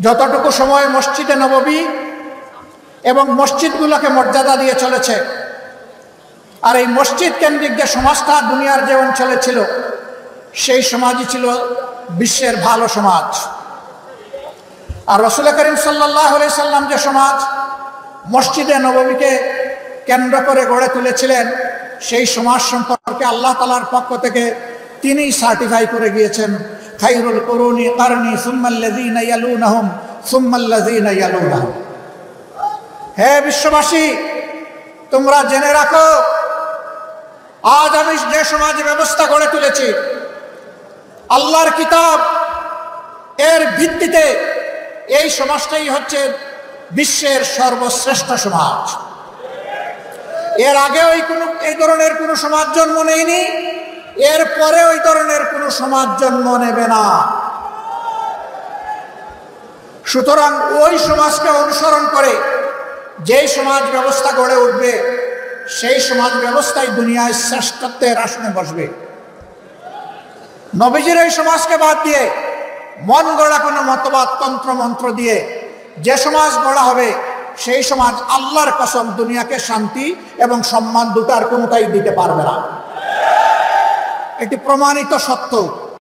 যতটুকু সময় মসজিদে নববী এবং মসজিদগুলোকে মর্যাদা দিয়ে চলেছে, আর এই মসজিদ কেন্দ্রিক যে সমাজটা দুনিয়ার যে অঞ্চলে ছিল, সেই সমাজই ছিল বিশ্বের ভালো সমাজ। আর রাসূল করিম সাল্লাল্লাহু আলাইহি সাল্লাম যে সমাজ মসজিদে নববীকে কেন্দ্র করে গড়ে তুলেছিলেন, সেই সমাজ সম্পর্কে আল্লাহ তাআলার পক্ষ থেকে তিনি সার্টিফাই করে গিয়েছেন, খায়রুল কুরুনি কারনি সুম্মাল্লাযীনা ইয়ালুনাহুম সুম্মাল্লাযীনা ইয়ালুনাহুম। হে বিশ্ববাসী, তোমরা জেনে রাখো, আজ আমি যে সমাজ ব্যবস্থা গড়ে তুলেছি, আল্লাহর কিতাব এর ভিত্তিতে এই সমাজটাই হচ্ছে বিশ্বের সর্বশ্রেষ্ঠ সমাজ। এর আগে এই ধরনের কোনো সমাজ জন্ম নেয়নি, এর পরে ওই ধরনের কোনো সমাজ জন্ম নেবে না। সুতরাং ওই সমাজকে অনুসরণ করে যেই সমাজ ব্যবস্থা গড়ে উঠবে, সেই সমাজ ব্যবস্থায় দুনিয়ায় শ্রেষ্ঠত্বের আসনে বসবে। নবীজির এই সমাজকে বাদ দিয়ে মন গড়া কোনো মতবাদ তন্ত্র মন্ত্র দিয়ে যে সমাজ গড়া হবে, সেই সমাজ আল্লাহর কসম দুনিয়াকে শান্তি এবং সম্মান দুটার কোনোটাই দিতে পারবে না। এটি প্রমাণিত সত্য।